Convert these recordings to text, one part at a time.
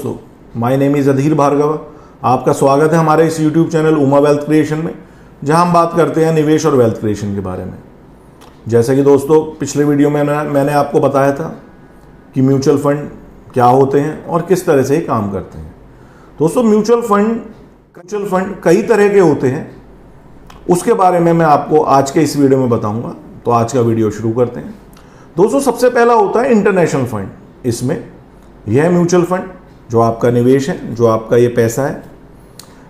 दोस्तों, my name is अधीर भार्गव। आपका स्वागत है हमारे इस YouTube channel Uma wealth creation में, जहां हम बात करते हैं निवेश और वेल्थ क्रिएशन के बारे में। जैसे कि दोस्तों पिछले वीडियो में मैंने आपको बताया था कि म्यूचुअल फंड क्या होते हैं और किस तरह से ये काम करते हैं। दोस्तों म्यूचुअल फंड कई तरह के होते हैं, उसके बारे में मैं आपको आज के इस वीडियो में बताऊंगा। तो आज का वीडियो शुरू करते हैं। दोस्तों सबसे पहला होता है इंटरनेशनल फंड। इसमें यह म्यूचुअल फंड जो आपका निवेश है, जो आपका ये पैसा है,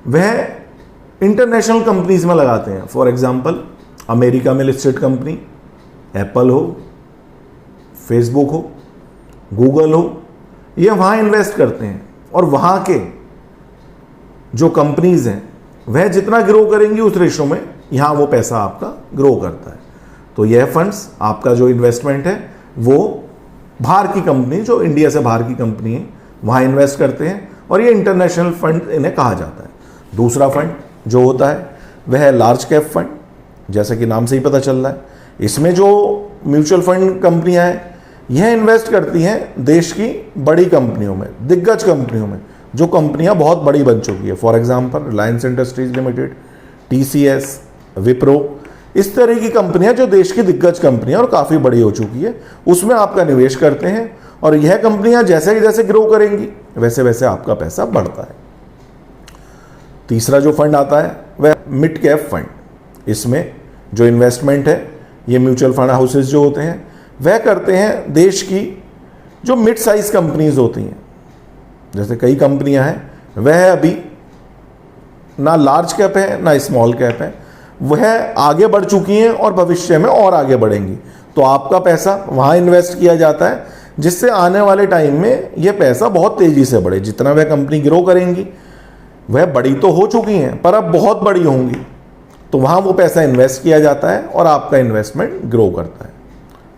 वह इंटरनेशनल कंपनीज में लगाते हैं। फॉर एग्जांपल अमेरिका में लिस्टेड कंपनी एप्पल हो, फेसबुक हो, गूगल हो, ये वहाँ इन्वेस्ट करते हैं और वहाँ के जो कंपनीज हैं वह जितना ग्रो करेंगी उस रेशो में यहाँ वो पैसा आपका ग्रो करता है। तो यह फंड्स आपका जो इन्वेस्टमेंट है वो बाहर की कंपनी, जो इंडिया से बाहर की कंपनी है, वहाँ इन्वेस्ट करते हैं और ये इंटरनेशनल फंड इन्हें कहा जाता है। दूसरा फंड जो होता है वह है लार्ज कैप फंड, जैसे कि नाम से ही पता चल रहा है। इसमें जो म्यूचुअल फंड कंपनियां हैं यह इन्वेस्ट करती हैं देश की बड़ी कंपनियों में, दिग्गज कंपनियों में, जो कंपनियां बहुत बड़ी बन चुकी है। For example Reliance industries limited, TCS, Wipro, इस तरह की कंपनियां जो देश की दिग्गज कंपनियां और काफ़ी बड़ी हो चुकी है, उसमें आपका निवेश करते हैं और यह कंपनियां जैसे जैसे ग्रो करेंगी वैसे वैसे आपका पैसा बढ़ता है। तीसरा जो फंड आता है वह मिड कैप फंड। इसमें जो इन्वेस्टमेंट है ये म्यूचुअल फंड हाउसेस जो होते हैं वह करते हैं देश की जो मिड साइज कंपनीज होती हैं। जैसे कई कंपनियां हैं वह अभी ना लार्ज कैप है ना स्मॉल कैप है, वह आगे बढ़ चुकी हैं और भविष्य में और आगे बढ़ेंगी। तो आपका पैसा वहाँ इन्वेस्ट किया जाता है जिससे आने वाले टाइम में यह पैसा बहुत तेज़ी से बढ़े। जितना वह कंपनी ग्रो करेंगी, वह बड़ी तो हो चुकी हैं पर अब बहुत बड़ी होंगी, तो वहाँ वो पैसा इन्वेस्ट किया जाता है और आपका इन्वेस्टमेंट ग्रो करता है।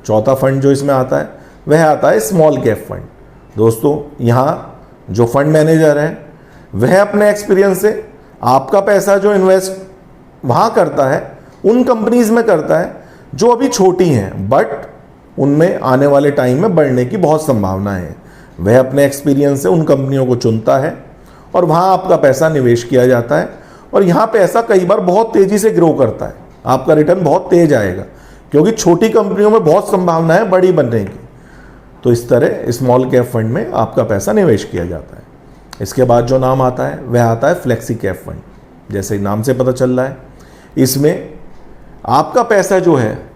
चौथा फंड जो इसमें आता है वह आता है स्मॉल कैप फंड। दोस्तों यहाँ जो फंड मैनेजर है वह अपने एक्सपीरियंस से आपका पैसा जो इन्वेस्ट वहाँ करता है उन कंपनीज में करता है जो अभी छोटी हैं बट उनमें आने वाले टाइम में बढ़ने की बहुत संभावना है। वह अपने एक्सपीरियंस से उन कंपनियों को चुनता है और वहाँ आपका पैसा निवेश किया जाता है और यहाँ पैसा कई बार बहुत तेज़ी से ग्रो करता है। आपका रिटर्न बहुत तेज आएगा क्योंकि छोटी कंपनियों में बहुत संभावना है बड़ी बनने की। तो इस तरह स्मॉल कैप फंड में आपका पैसा निवेश किया जाता है। इसके बाद जो नाम आता है वह आता है फ्लेक्सी कैप फंड। जैसे नाम से पता चल रहा है, इसमें आपका पैसा जो है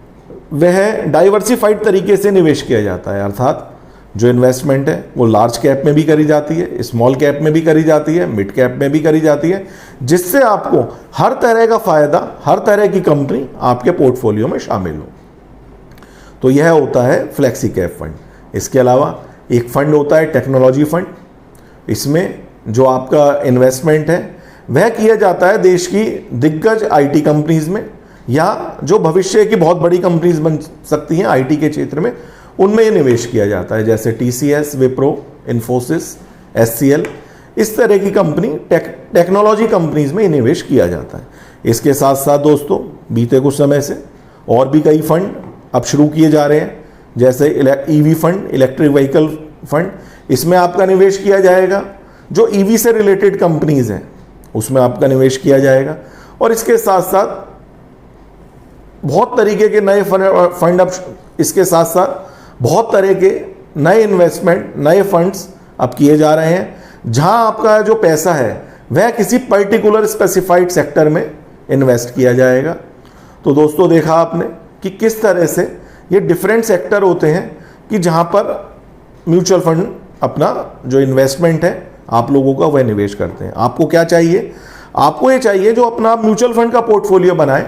वह डाइवर्सिफाइड तरीके से निवेश किया जाता है। अर्थात जो इन्वेस्टमेंट है वो लार्ज कैप में भी करी जाती है, स्मॉल कैप में भी करी जाती है, मिड कैप में भी करी जाती है, जिससे आपको हर तरह का फायदा, हर तरह की कंपनी आपके पोर्टफोलियो में शामिल हो। तो यह होता है फ्लेक्सी कैप फंड। इसके अलावा एक फंड होता है टेक्नोलॉजी फंड। इसमें जो आपका इन्वेस्टमेंट है वह किया जाता है देश की दिग्गज आईटी कंपनीज में, या जो भविष्य की बहुत बड़ी कंपनीज बन सकती हैं आईटी के क्षेत्र में, उनमें ये निवेश किया जाता है। जैसे टीसीएस, विप्रो, इन्फोसिस, एचसीएल, इस तरह की कंपनी टेक्नोलॉजी कंपनीज में निवेश किया जाता है। इसके साथ साथ दोस्तों बीते कुछ समय से और भी कई फंड अब शुरू किए जा रहे हैं, जैसे EV fund, electric vehicle fund. इसमें आपका निवेश किया जाएगा जो ईवी से रिलेटेड कंपनीज हैं उसमें आपका निवेश किया जाएगा। और इसके साथ साथ बहुत तरीके के नए फंड अब इसके साथ साथ बहुत तरह के नए इन्वेस्टमेंट, नए फंड्स अब किए जा रहे हैं, जहां आपका जो पैसा है वह किसी पर्टिकुलर स्पेसिफाइड सेक्टर में इन्वेस्ट किया जाएगा। तो दोस्तों देखा आपने कि किस तरह से ये डिफरेंट सेक्टर होते हैं कि जहां पर म्यूचुअल फंड अपना जो इन्वेस्टमेंट है आप लोगों का वह निवेश करते हैं। आपको क्या चाहिए? आपको ये चाहिए जो अपना म्यूचुअल फंड का पोर्टफोलियो बनाए,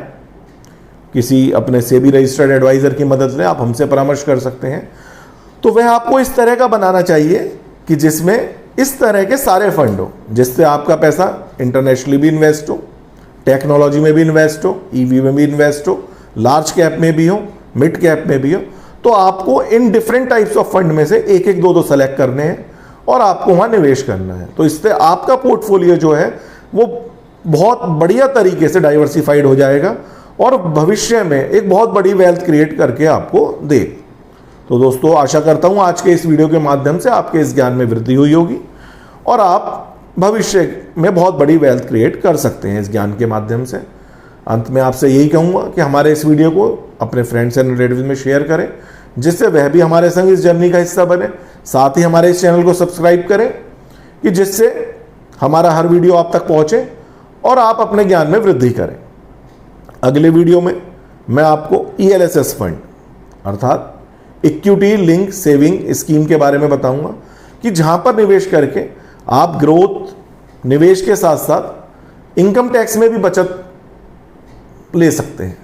किसी अपने सेबी रजिस्टर्ड एडवाइजर की मदद लें, आप हमसे परामर्श कर सकते हैं। तो वह आपको इस तरह का बनाना चाहिए कि जिसमें इस तरह के सारे फंड हो, जिससे आपका पैसा इंटरनेशनली भी इन्वेस्ट हो, टेक्नोलॉजी में भी इन्वेस्ट हो, ईवी में भी इन्वेस्ट हो, लार्ज कैप में भी हो, मिड कैप में भी हो। तो आपको in different types of fund में से एक एक दो सेलेक्ट करने हैं और आपको वहाँ निवेश करना है। तो इससे आपका पोर्टफोलियो जो है वो बहुत बढ़िया तरीके से डाइवर्सिफाइड हो जाएगा और भविष्य में एक बहुत बड़ी वेल्थ क्रिएट करके आपको दे। तो दोस्तों आशा करता हूँ आज के इस वीडियो के माध्यम से आपके इस ज्ञान में वृद्धि हुई होगी और आप भविष्य में बहुत बड़ी वेल्थ क्रिएट कर सकते हैं इस ज्ञान के माध्यम से। अंत में आपसे यही कहूँगा कि हमारे इस वीडियो को अपने फ्रेंड्स एंड रिलेटिव्स में शेयर करें, जिससे वह भी हमारे संग इस जर्नी का हिस्सा बने। साथ ही हमारे इस चैनल को सब्सक्राइब करें कि जिससे हमारा हर वीडियो आप तक पहुँचे और आप अपने ज्ञान में वृद्धि करें। अगले वीडियो में मैं आपको ELSS फंड अर्थात इक्विटी लिंक सेविंग स्कीम के बारे में बताऊंगा कि जहां पर निवेश करके आप ग्रोथ, निवेश के साथ साथ इनकम टैक्स में भी बचत ले सकते हैं।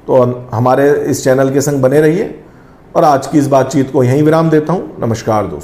तो हमारे इस चैनल के संग बने रहिए और आज की इस बातचीत को यहीं विराम देता हूं। नमस्कार दोस्तों।